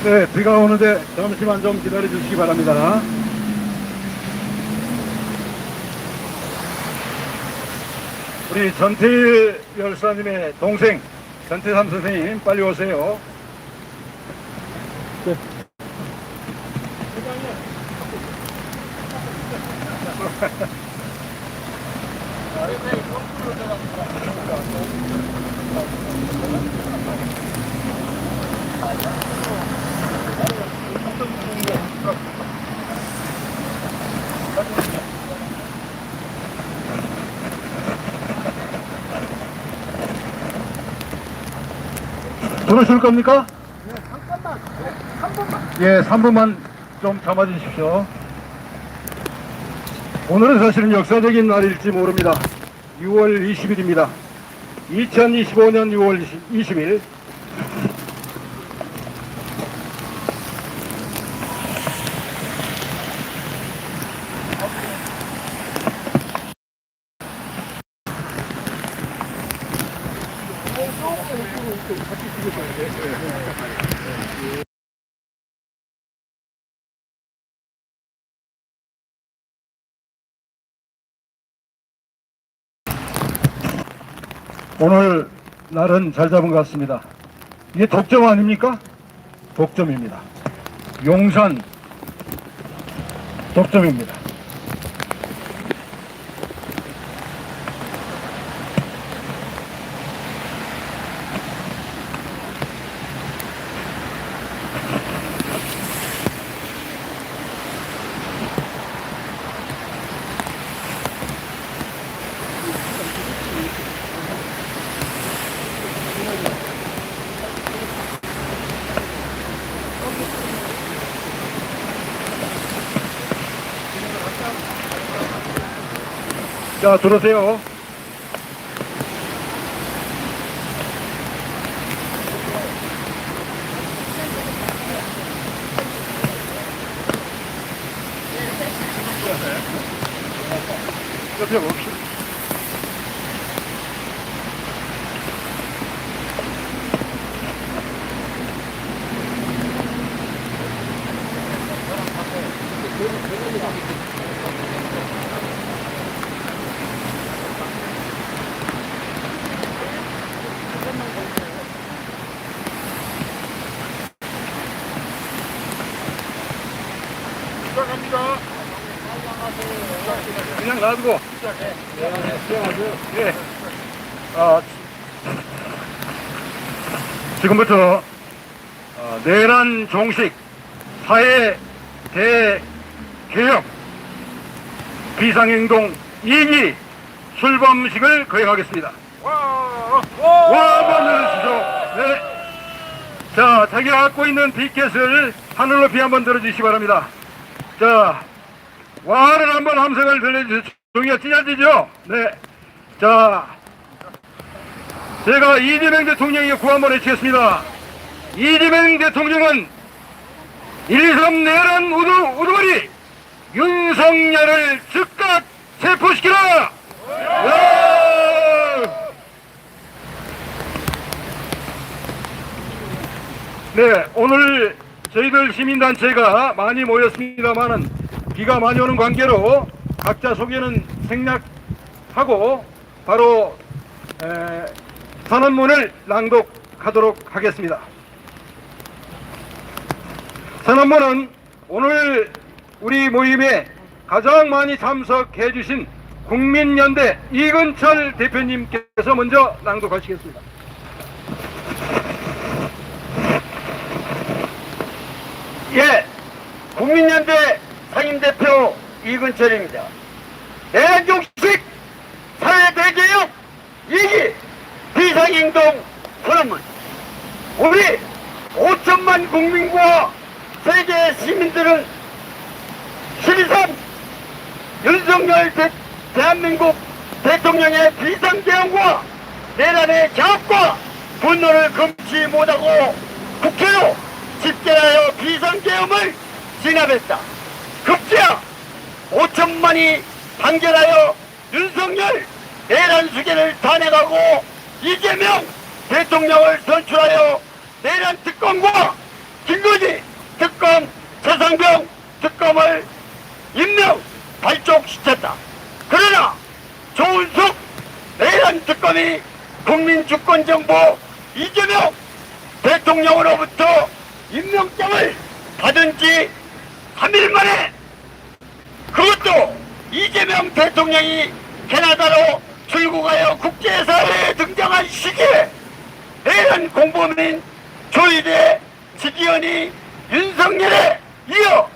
네, 비가 오는데 잠시만 좀 기다려 주시기 바랍니다. 우리 전태일 열사님의 동생 전태삼 선생님 빨리 오세요. 네. 들어줄 겁니까? 네, 잠깐만. 3분만. 예, 3분만 좀 참아주십시오. 오늘은 사실은 역사적인 날일지 모릅니다. 6월 20일입니다. 2025년 6월 20일. 오늘 날은 잘 잡은 것 같습니다. 이게 독점 아닙니까? 독점입니다. 용산 독점입니다. 자, 들어오세요. 옆에 봅시다. 시작합니다. 그냥 놔두고. 예. 지금부터 내란 종식 사회 대개혁 비상행동 2기 출범식을 거행하겠습니다. 와, 한번 들어주시죠. 네. 자, 자기가 갖고 있는 비켓을 하늘 높이 한번 들어주시기 바랍니다. 자, 와를 한번 함성을 들려주세요. 종이가 찢어지죠? 네. 자, 제가 이재명 대통령에게 구호 한번 외치겠습니다. 이재명 대통령은 1.23 내란 우두머리 윤석열을 즉각 체포시키라! 네, 오늘 저희들 시민단체가 많이 모였습니다만은 비가 많이 오는 관계로 각자 소개는 생략하고 바로 선언문을 낭독하도록 하겠습니다. 선언문은 오늘 우리 모임에 가장 많이 참석해 주신 국민연대 이근철 대표님께서 먼저 낭독하시겠습니다. 예, 국민연대 상임대표 이근철입니다. 내란종식 사회대개혁 2기 비상행동 선언문. 우리 5천만 국민과 세계 시민들은 12.3 윤석열 대한민국 대통령의 비상대응과 내란의 자업과 분노를 금치 못하고 국회로 집결하여 비상계엄을 진압했다. 급기야 5천만이 단결하여 윤석열 내란 수계를 탄핵하고 이재명 대통령을 선출하여 내란 특검과 김건희 발족시켰다. 그러나 조은석 내란 특검이 국민주권정부 이재명 대통령으로부터 임명장을 받은 지 3일 만에, 그것도 이재명 대통령이 캐나다로 출국하여 국제사회에 등장한 시기에 내란 공범인 조이대, 지기현이 윤석열에 이어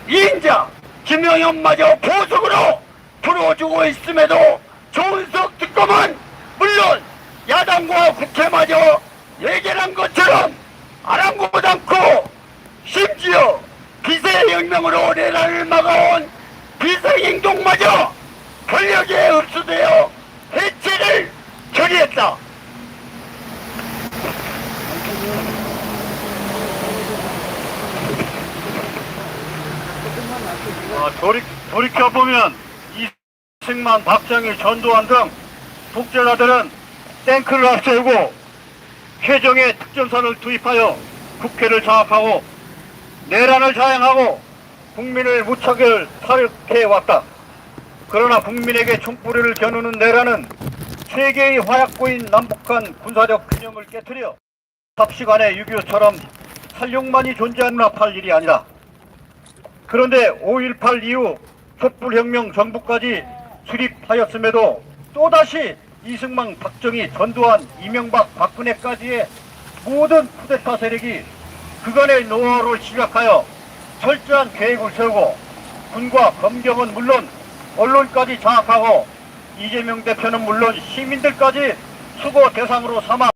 이인자 김영현마저 보석으로 풀어주고 있음에도 조은석 특검은 물론 야당과 국회마저 예견한 것처럼 아랑곳 않고 심지어 비세혁명으로 내란을 막아온 비상행동마저 권력에 흡수되어 해체를 결의했다. 돌이켜보면 이승만, 박정희, 전두환 등 독재자들은 탱크를 앞세우고 회정에 특전사를 투입하여 국회를 장악하고 내란을 자행하고 국민을 무차별 타격해왔다. 그러나 국민에게 총뿌리를 겨누는 내란은 세계의 화약고인 남북한 군사력 균형을 깨뜨려 삽시간에 6.25처럼 살육만이 존재하느라 팔 일이 아니다. 그런데 5.18 이후 촛불혁명 정부까지 수립하였음에도 또다시 이승만, 박정희, 전두환, 이명박, 박근혜까지의 모든 쿠데타 세력이 그간의 노하우를 시작하여 철저한 계획을 세우고 군과 검경은 물론 언론까지 장악하고 이재명 대표는 물론 시민들까지 수거 대상으로 삼아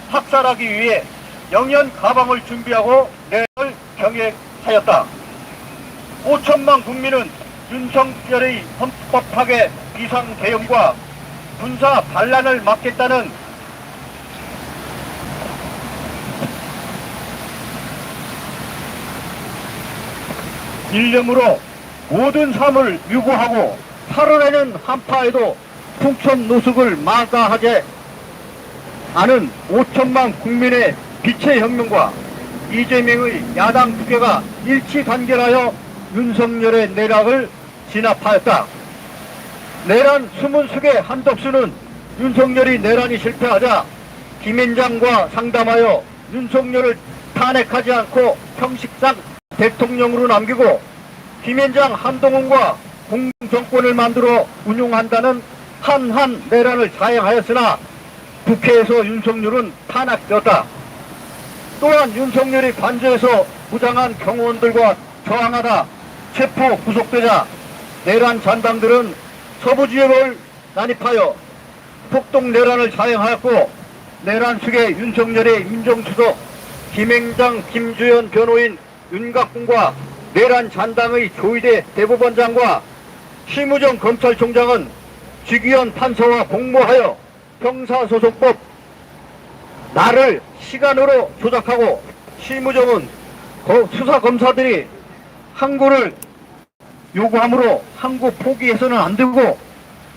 학살하기 위해 영연 가방을 준비하고 내란을 경획하였다. 5천만 국민은 윤석열의 헌법 파괴 비상대응과 군사 반란을 막겠다는 일념으로 모든 삶을 유구하고 살아내는 한파에도 풍천 노숙을 마다하지 않은 5천만 국민의 빛의 혁명과 이재명의 야당 두 개가 일치 단결하여 윤석열의 내락을 진압하였다. 내란 수문숙의 한덕수는 윤석열이 내란이 실패하자 김앤장과 상담하여 윤석열을 탄핵하지 않고 형식상 대통령으로 남기고 김앤장 한동훈과 공정권을 만들어 운용한다는 한한 내란을 자행하였으나 국회에서 윤석열은 탄핵되었다. 또한 윤석열이 관저에서 무장한 경호원들과 저항하다 체포 구속되자 내란 잔당들은 서부지역을 난입하여 폭동 내란을 자행하였고 내란 측의 윤석열의 민정수석 김앤장 김주현 변호인 윤곽군과 내란 잔당의 조희대 대법원장과 심우정 검찰총장은 지기현 판사와 공모하여 형사소송법 날을 시간으로 조작하고 심우정은 수사검사들이 항고를 요구하므로 항고 포기해서는 안 되고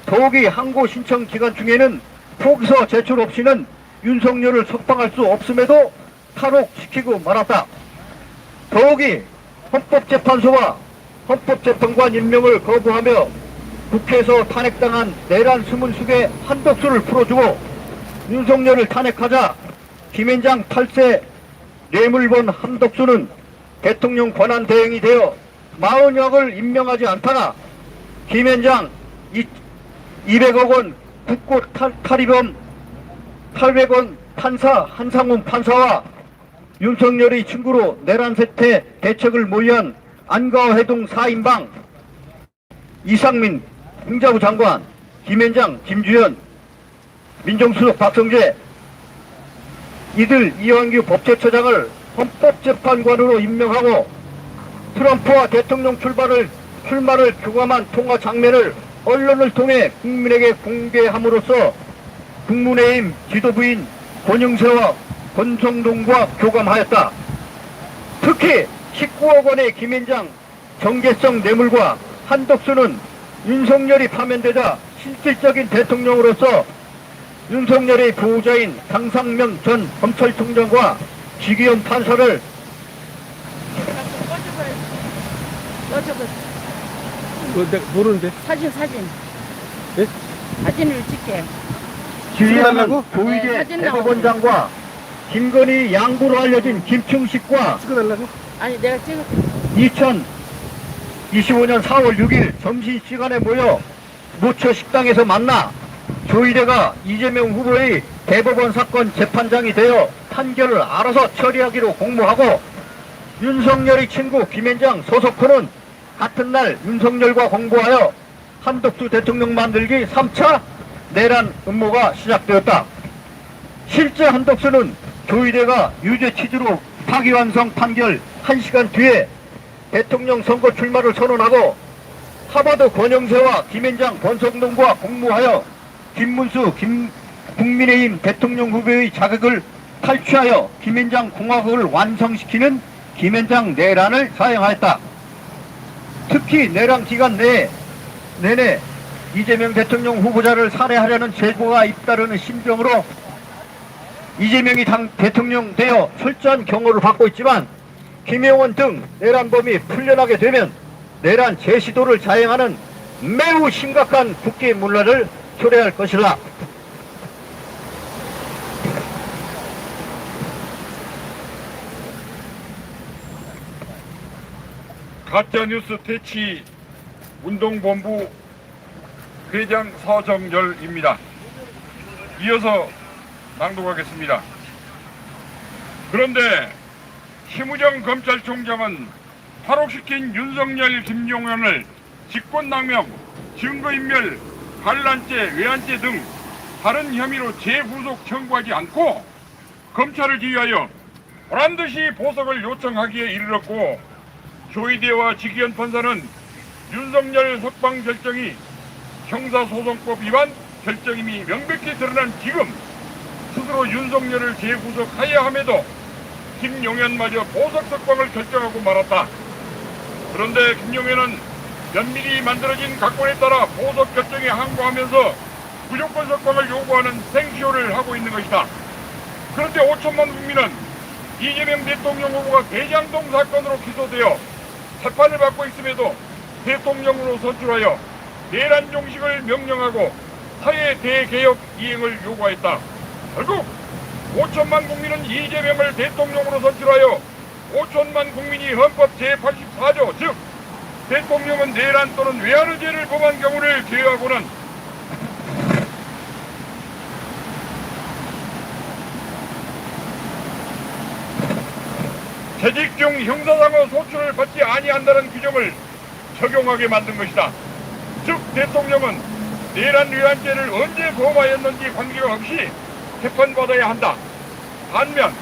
더욱이 항고 신청 기간 중에는 포기서 제출 없이는 윤석열을 석방할 수 없음에도 탈옥시키고 말았다. 더욱이 헌법재판소와 헌법재판관 임명을 거부하며 국회에서 탄핵당한 내란 수문숙의 한덕수를 풀어주고 윤석열을 탄핵하자 김앤장 8세 뇌물본 한덕수는 대통령 권한 대행이 되어 40억을 임명하지 않다가 김앤장 200억 원 국고 탈의범 800원 판사 한상훈 판사와 윤석열의 친구로 내란 세태 대책을 모의한 안가해동 4인방 이상민 행자부 장관, 김앤장 김주현, 민정수석 박성재 이들 이완규 법제처장을 헌법재판관으로 임명하고 트럼프와 대통령 출마를 교감한 통화 장면을 언론을 통해 국민에게 공개함으로써 국민의힘 지도부인 권영세와 권성동과 교감하였다. 특히 19억 원의 김앤장 정계성 뇌물과 한덕수는 윤석열이 파면되자 실질적인 대통령으로서 윤석열의 보호자인 강상명 전 검찰총장과 지기현 판사를 내가 모르는데. 사진. 예? 사진을 찍게. 찍어달라고? 네, 조희대 사진 대법원장과 김건희 양부로 알려진 김충식과 찍어달라고? 아니 내가 찍어. 2025년 4월 6일 점심시간에 모여 모처 식당에서 만나 조희대가 이재명 후보의 대법원 사건 재판장이 되어 판결을 알아서 처리하기로 공모하고 윤석열의 친구 김앤장 소속호는 같은 날 윤석열과 공고하여 한덕수 대통령 만들기 3차 내란 음모가 시작되었다. 실제 한덕수는 조희대가 유죄 취지로 파기환송 판결 1시간 뒤에 대통령 선거 출마를 선언하고 하버드 권영세와 김앤장 권성동과 공모하여 김문수 국민의힘 대통령 후보의 자격을 탈취하여 김앤장 공화국을 완성시키는 김앤장 내란을 사용하였다. 특히 내란 기간 내내 이재명 대통령 후보자를 살해하려는 제보가 잇따르는 심정으로 이재명이 대통령 되어 철저한 경호를 받고 있지만 김영원 등 내란범이 풀려나게 되면 내란 재시도를 자행하는 매우 심각한 국기문란을 초래할 것이다. 가짜뉴스 퇴치 운동본부 회장 서정열입니다. 이어서 낭독하겠습니다. 그런데 심우정 검찰총장은 탈옥시킨 윤석열, 김용현을 직권남용, 증거인멸, 반란죄, 외환죄 등 다른 혐의로 재구속 청구하지 않고 검찰을 지휘하여 보란듯이 보석을 요청하기에 이르렀고, 조희대와 지기현 판사는 윤석열 석방 결정이 형사소송법 위반 결정임이 명백히 드러난 지금 스스로 윤석열을 재구속하여야 함에도 김용현마저 보석 석방을 결정하고 말았다. 그런데 김용현은 면밀히 만들어진 각본에 따라 보석 결정에 항거하면서 무조건 석방을 요구하는 생쇼를 하고 있는 것이다. 그런데 5천만 국민은 이재명 대통령 후보가 대장동 사건으로 기소되어 재판을 받고 있음에도 대통령으로 선출하여 내란 종식을 명령하고 사회 대개혁 이행을 요구하였다. 결국 5천만 국민은 이재명을 대통령으로 선출하여 5천만 국민이 헌법 제84조 즉 대통령은 내란 또는 외환의 죄를 범한 경우를 제외하고는 재직 중 형사상의 소출을 받지 아니한다는 규정을 적용하게 만든 것이다. 즉 대통령은 내란 외환죄를 언제 범하였는지 관계가 없이 재판받아야 한다. 반면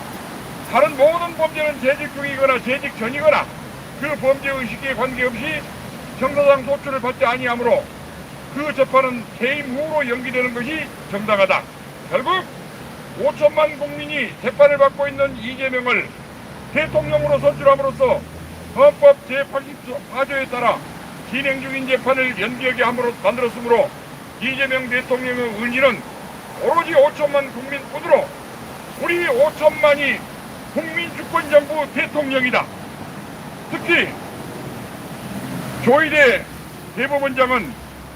다른 모든 범죄는 재직 중이거나 재직 전이거나 그 범죄 의식에 관계없이 형사상 소출을 받지 아니하므로 그 재판은 퇴임 후로 연기되는 것이 정당하다. 결국 5천만 국민이 재판을 받고 있는 이재명을 대통령으로 선출함으로써 헌법 제84조에 따라 진행 중인 재판을 연기하게 만들었으므로 이재명 대통령의 의지는 오로지 5천만 국민뿐으로 우리 5천만이 국민주권정부 대통령이다. 특히 조희대 대법원장은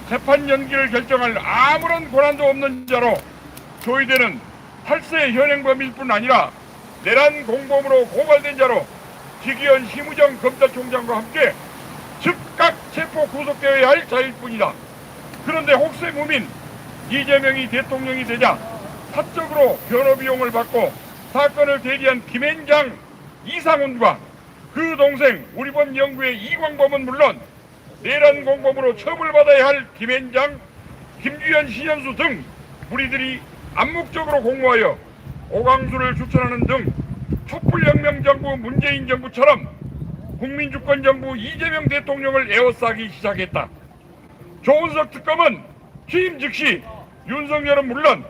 재판 연기를 결정할 아무런 권한도 없는 자로 조희대는 탈세 현행범일 뿐 아니라 내란 공범으로 고발된 자로 지기현 심우정 검찰총장과 함께 즉각 체포 구속되어야 할 자일 뿐이다. 그런데 혹세 무민 이재명이 대통령이 되자 사적으로 변호 비용을 받고 사건을 대리한 김앤장 이상훈과 그 동생 우리법 연구의 이광범은 물론 내란 공범으로 처벌받아야 할 김앤장, 김주현, 신현수 등 무리들이 암묵적으로 공모하여 오광수를 추천하는 등 촛불혁명 정부 문재인 정부처럼 국민주권 정부 이재명 대통령을 에워싸기 시작했다. 조은석 특검은 취임 즉시 윤석열은 물론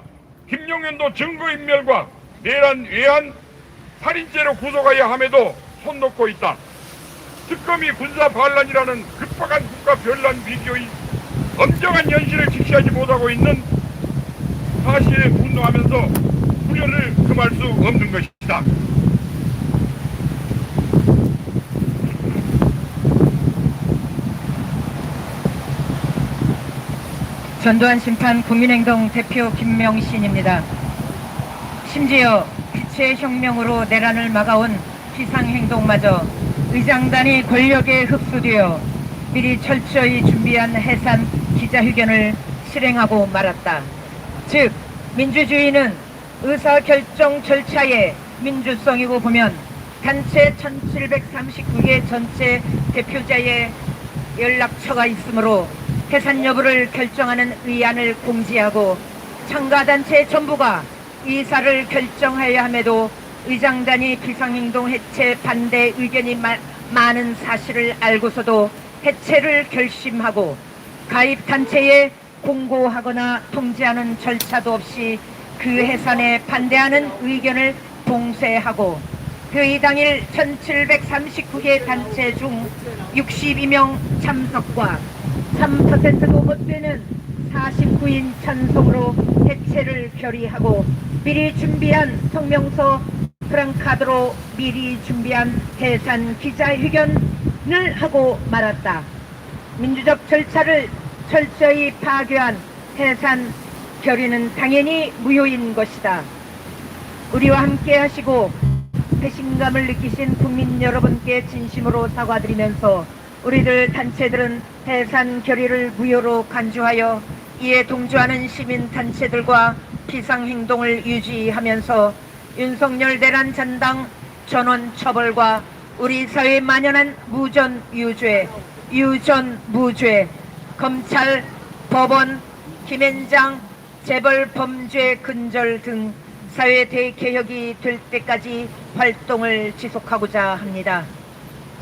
김용현도 증거인멸과 내란 외환 살인죄로 구속하여야 함에도 손 놓고 있다. 특검이 군사 반란이라는 급박한 국가 변란 위기의 엄정한 현실을 직시하지 못하고 있는 사실에 분노하면서 후련을 금할 수 없는 것이다. 전두환 심판 국민행동 대표 김명신입니다. 심지어 빛의 혁명으로 내란을 막아온 비상행동마저 의장단이 권력에 흡수되어 미리 철저히 준비한 해산 기자회견을 실행하고 말았다. 즉 민주주의는 의사결정 절차의 민주성이고 보면 단체 1739개 전체 대표자의 연락처가 있으므로 해산 여부를 결정하는 의안을 공지하고 참가단체 전부가 이사를 결정하여야 함에도 의장단이 비상행동 해체 반대 의견이 많은 사실을 알고서도 해체를 결심하고 가입단체에 공고하거나 통지하는 절차도 없이 그 해산에 반대하는 의견을 봉쇄하고 그 당일 1739개 단체 중 62명 참석과 3%도 못 되는 49인 찬성으로 해체를 결의하고 미리 준비한 성명서 프랑카드로 미리 준비한 해산 기자회견을 하고 말았다. 민주적 절차를 철저히 파괴한 해산 결의는 당연히 무효인 것이다. 우리와 함께 하시고 배신감을 느끼신 국민 여러분께 진심으로 사과드리면서 우리들 단체들은 해산 결의를 무효로 간주하여 이에 동조하는 시민단체들과 비상행동을 유지하면서 윤석열 내란 잔당 전원 처벌과 우리 사회에 만연한 무전유죄, 유전무죄, 검찰, 법원, 김앤장, 재벌 범죄 근절 등 사회 대개혁이 될 때까지 활동을 지속하고자 합니다.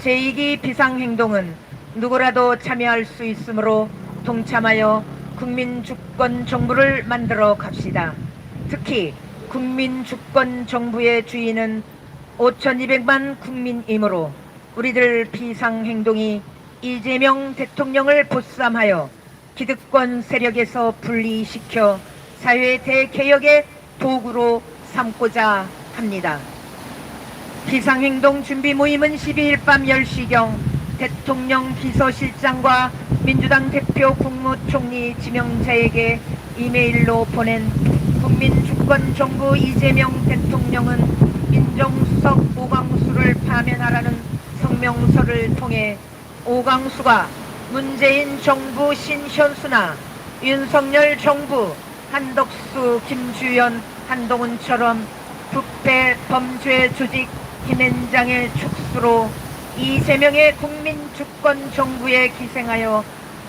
제2기 비상행동은 누구라도 참여할 수 있으므로 동참하여 국민주권 정부를 만들어 갑시다. 특히 국민주권 정부의 주인은 5,200만 국민이므로 우리들 비상행동이 이재명 대통령을 보쌈하여 기득권 세력에서 분리시켜 사회 대개혁의 도구로 삼고자 합니다. 비상행동 준비 모임은 12일 밤 10시경 대통령 비서실장과 민주당 대표 국무총리 지명자에게 이메일로 보낸 국민주권정부 이재명 대통령은 민정수석 오광수를 파면하라는 성명서를 통해 오광수가 문재인 정부 신현수나 윤석열 정부 한덕수, 김주연, 한동훈처럼 부패 범죄 조직 김앤장의 축수로 이재명의 국민주권 정부에 기생하여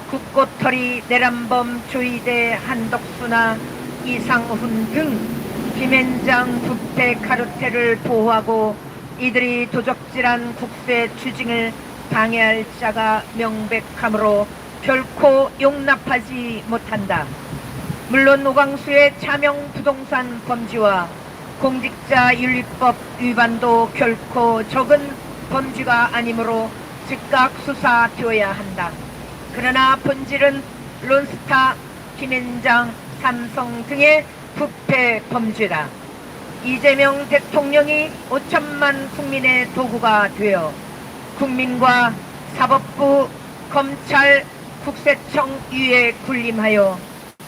국고털이 내란범 조이대 한덕수나 이상훈 등 김앤장 부패 카르텔을 보호하고 이들이 도적질한 국세 추징을 방해할 자가 명백하므로 결코 용납하지 못한다. 물론 오광수의 차명 부동산 범죄와 공직자 윤리법 위반도 결코 적은 범죄가 아니므로 즉각 수사되어야 한다. 그러나 본질은 론스타, 김앤장, 삼성 등의 부패 범죄다. 이재명 대통령이 5천만 국민의 도구가 되어 국민과 사법부, 검찰, 국세청 위에 군림하여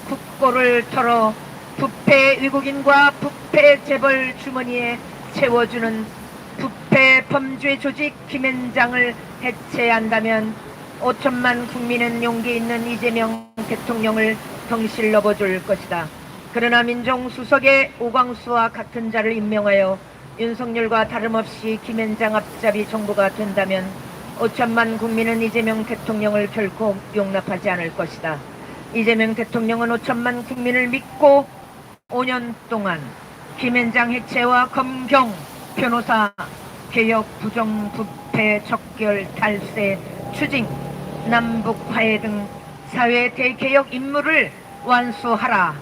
국고를 털어 부패 외국인과 부패 재벌 주머니에 채워주는 부패 범죄 조직 김앤장을 해체한다면 5천만 국민은 용기 있는 이재명 대통령을 덩실 넘어줄 것이다. 그러나 민정수석의 오광수와 같은 자를 임명하여 윤석열과 다름없이 김앤장 앞잡이 정부가 된다면 5천만 국민은 이재명 대통령을 결코 용납하지 않을 것이다. 이재명 대통령은 5천만 국민을 믿고 5년 동안 김앤장 해체와 검경, 변호사, 개혁, 부정, 부패, 척결, 탈세, 추징, 남북 화해 등 사회 대개혁 임무를 완수하라고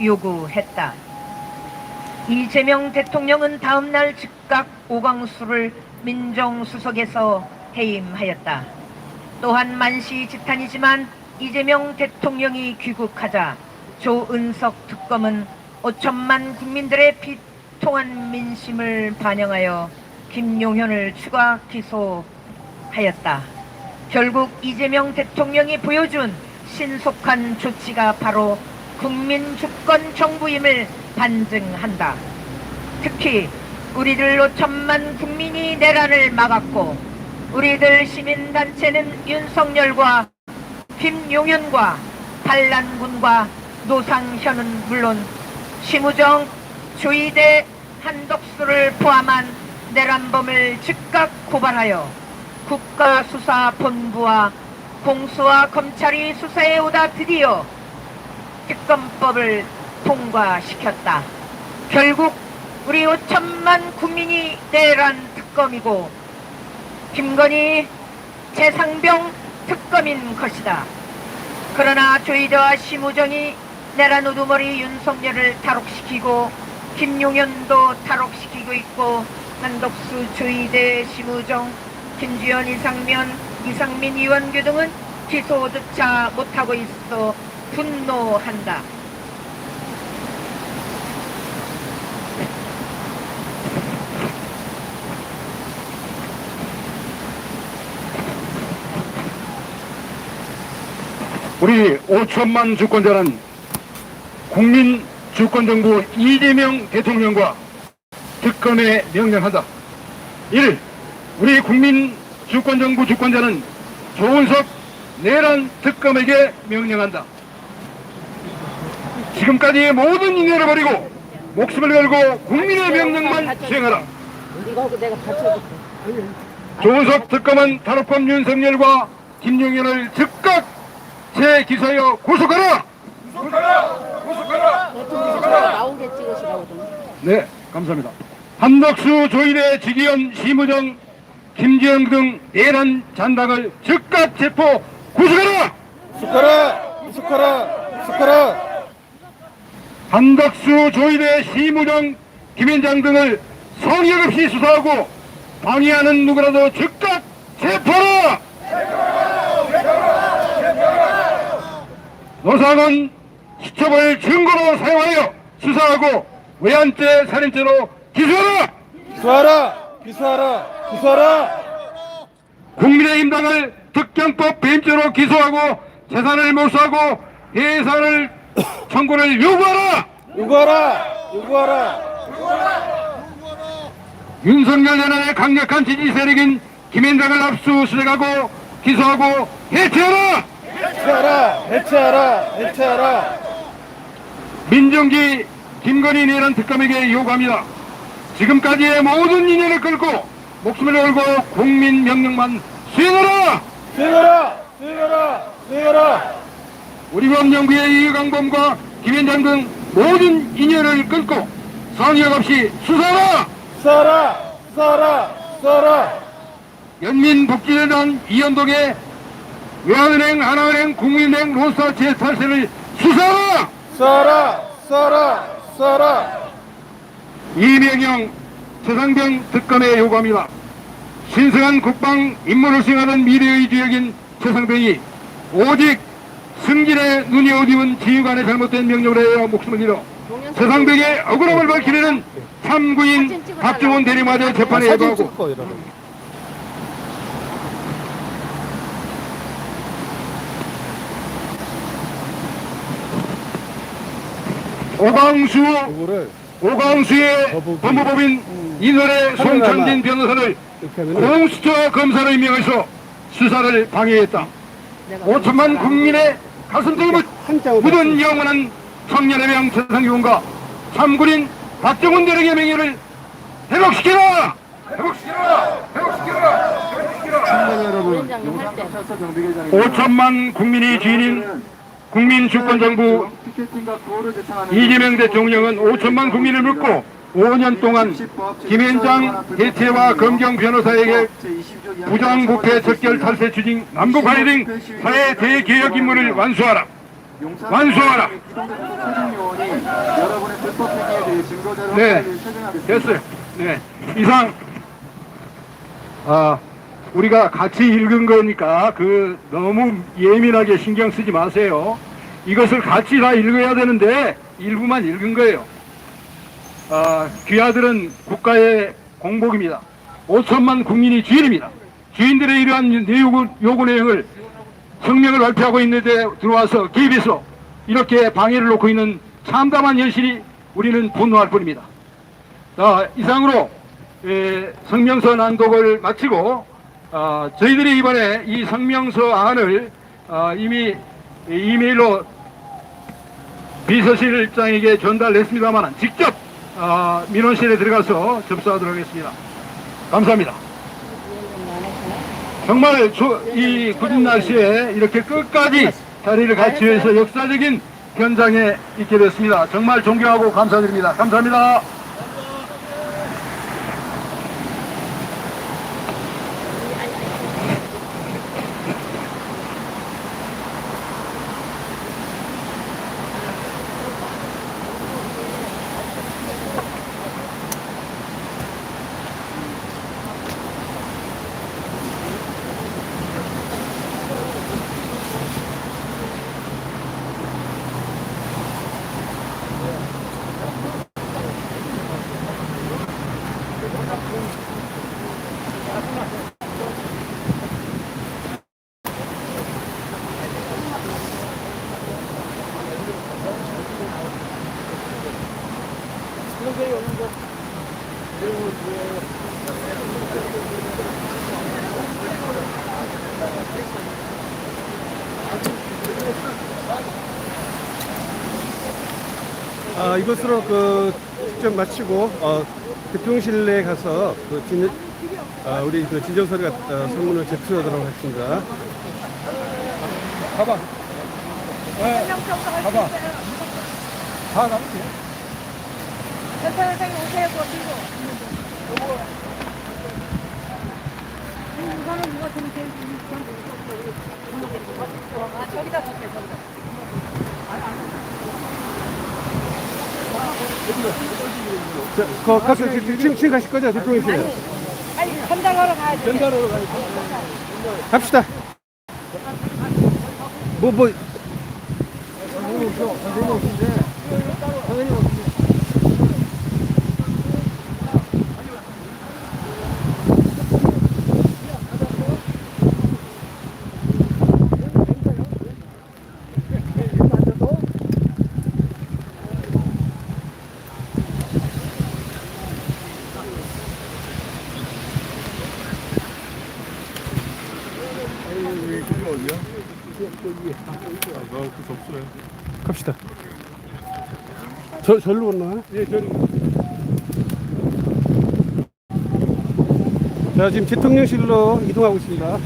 요구했다. 이재명 대통령은 다음날 즉각 오광수를 민정수석에서 해임하였다. 또한 만시지탄이지만 이재명 대통령이 귀국하자 조은석 특검은 5천만 국민들의 비통한 민심을 반영하여 김용현을 추가 기소하였다. 결국 이재명 대통령이 보여준 신속한 조치가 바로 국민 주권 정부임을 반증한다. 특히 우리들 5천만 국민이 내란을 막았고 우리들 시민단체는 윤석열과 김용현과 반란군과 노상현은 물론 심우정, 조이대, 한덕수를 포함한 내란범을 즉각 고발하여 국가수사본부와 공수와 검찰이 수사에 오다 드디어 특검법을 통과시켰다. 결국 우리 5천만 국민이 내란 특검이고 김건희, 최상병 특검인 것이다. 그러나 조이대와 심우정이 내란 우두머리 윤석열을 탈옥시키고 김용현도 탈옥시키고 있고 한덕수, 조이대, 심우정, 김주현, 이상민, 이원규 등은 기소조차 못하고 있어 분노한다. 우리 5천만 주권자는 국민 주권정부 이재명 대통령과 특검에 명령한다. 1. 우리 국민 주권정부 주권자는 조은석 내란 특검에게 명령한다. 지금까지의 모든 인연을 버리고 목숨을 걸고 국민의 명령만 수행하라. 이거 내가 받쳐줄게. 조은석 특검은 탈옥범 윤석열과 김용현을 즉각 재기소하여 구속하라! 대통령 나오게 찍으시라고 좀. 네, 감사합니다. 한덕수, 조이대, 지기현, 심우정, 김지영 등 내란 잔당을 즉각 체포 구속하라! 숙하라! 한덕수, 조이대, 심우정, 김현장 등을 성역 없이 수사하고 방해하는 누구라도 즉각 체포하라! 노상은 시첩을 증거로 사용하여 수사하고 외환죄, 살인죄로 기소하라! 기소하라! 국민의힘 당을 특경법 배임죄로 기소하고 재산을 몰수하고 해산을 청구를 요구하라! 윤석열 내란의 강력한 지지 세력인 김현장을 압수수색하고 기소하고 해체하라! 해체하라! 민정기 김건희 내란 특검에게 요구합니다. 지금까지의 모든 인연을 끌고 목숨을 걸고 국민 명령만 수행하라! 우리 법연구의 이강범과 김현장 등 모든 인연을 끌고 성역 없이 수사하라! 수사하라! 연민복지재단 이현동의 외환은행, 하나은행, 국민은행, 론스타 제8세를 수사하라! 수사하라! 이명영, 최상병 특검에 요구합니다. 신성한 국방 임무를 수행하는 미래의 주역인 최상병이 오직 승진의 눈이 어두운 지휘관의 잘못된 명령을 해야 목숨을 잃어 최상병의 억울함을 밝히려는 참구인 박정훈 대리마저 재판에 예고하고 오광수의 법무법인 이노래 송창진 변호사를 공수처 검사로 임명해서 수사를 방해했다. 5천만 국민의 가슴속에 묻은 영원한 청년의 명 최상위원과 참군인 박정훈 대령의 명예를 회복시켜라! 5천만 국민이 주인인 국민주권정부 이재명 대통령은 5천만 국민을 묻고 5년 동안 김현장 대체와 검경 변호사에게 부정부패 척결 탈세 추진 남북관계 등 사회 대개혁 임무를 완수하라. 네, 됐어요. 네, 이상 우리가 같이 읽은 거니까 너무 예민하게 신경 쓰지 마세요. 이것을 같이 다 읽어야 되는데 일부만 읽은 거예요. 귀하들은 국가의 공복입니다. 5천만 국민이 주인입니다. 주인들의 이러한 요구 내용을 성명을 발표하고 있는데 들어와서 개입해서 이렇게 방해를 놓고 있는 참담한 현실이 우리는 분노할 뿐입니다. 자, 이상으로 성명서 낭독을 마치고 저희들이 이번에 이 성명서 안을 이미 이메일로 비서실장에게 전달했습니다만 직접 민원실에 들어가서 접수하도록 하겠습니다. 감사합니다. 정말 이 굳은 날씨에 이렇게 끝까지 자리를 같이 해서 역사적인 현장에 있게 됐습니다. 정말 존경하고 감사드립니다. 감사합니다. 이것으로 직접 마치고 대통령실에 가서 우리 진정서리가 성문을 제출하도록 하겠습니다. 가봐. 네, 가봐. 다 가면 돼. 선생님 오세요. 이거는 누가 좀 제일 저기다 주세요. 가서 지금 가실 거죠, 대통령실? 아니 전달하러 가야지. 전달하러 가야지. 갑시다. 뭐. 갑시다. 절로 건너요? 예, 절로. 자, 지금 대통령실로 이동하고 있습니다.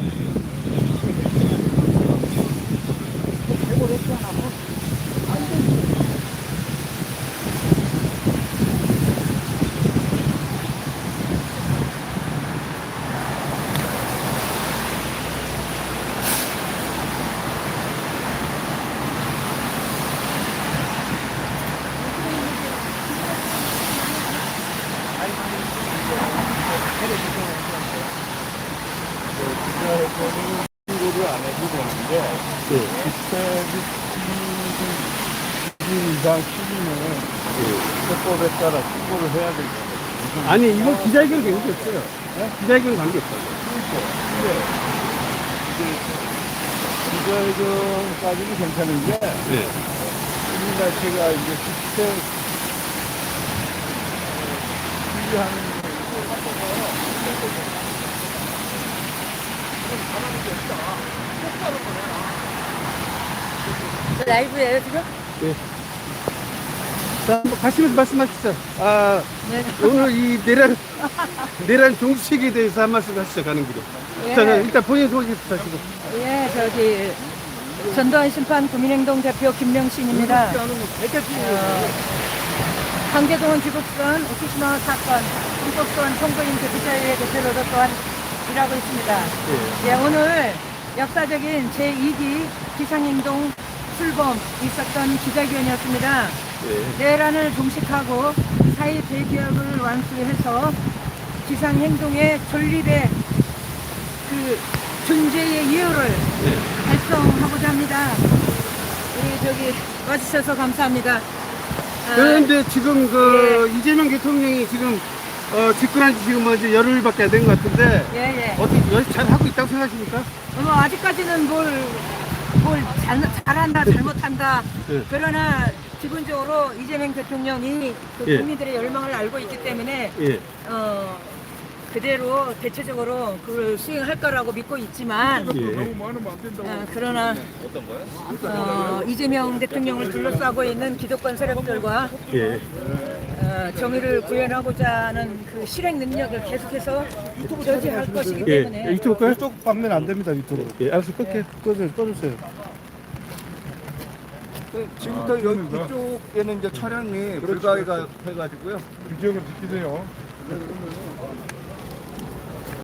신고를 안 해도 되는데, 주택이 10인 이상 시기는 세법에 따라 신고를 해야 되거든요. 아니, 이건 기자회견 관계 없어요. 네? 기자회견 관계 없어요. 기자회견까지는 괜찮은 게, 이 자체가 이제 주택 시기하는 라이브예요 지금? 네. 자, 한번 가시면서 말씀하시죠. 네. 오늘 이 내란 종식에 대해서 한 말씀 하시죠, 가는 길에. 예. 자, 일단 본인 소개부터 하시고. 예, 저기 전두환 심판 국민행동 대표 김명신입니다. 강제동원 귀국선 오키시마 사건 헌법소원 총부인 대표자의 대표로서 또한 일하고 있습니다. 예, 오늘 역사적인 제2기 비상행동 출범 있었던 기자회견이었습니다. 내란을 종식하고 사회 대개혁을 완수해서 비상행동의 존립의 그 존재의 이유를 달성하고자 합니다. 우리 저기 와주셔서 감사합니다. 그런데 지금 이재명 대통령이 지금 집권한 지 지금 이제 열흘밖에 안 된 것 같은데 예. 어떻게 잘 하고 있다고 생각하십니까? 아직까지는 뭘 뭘 잘한다 잘못한다 예. 그러나 기본적으로 이재명 대통령이 그 예. 국민들의 열망을 알고 있기 때문에 예. 그대로 대체적으로 그걸 수행할 거라고 믿고 있지만 예. 그러나 이재명 대통령을 둘러싸고 있는 기득권 세력들과 예. 정의를 구현하고자 하는 그 실행 능력을 계속해서 저지할 것이기 예. 때문에 유튜브 거요? 이쪽 방면 안 됩니다, 유튜브. 예. 알았어. 끌게. 꺼주세요. 지금부터 여기 이쪽에는 이제 차량이 불가해가 해가지고요. 규정을 지키세요.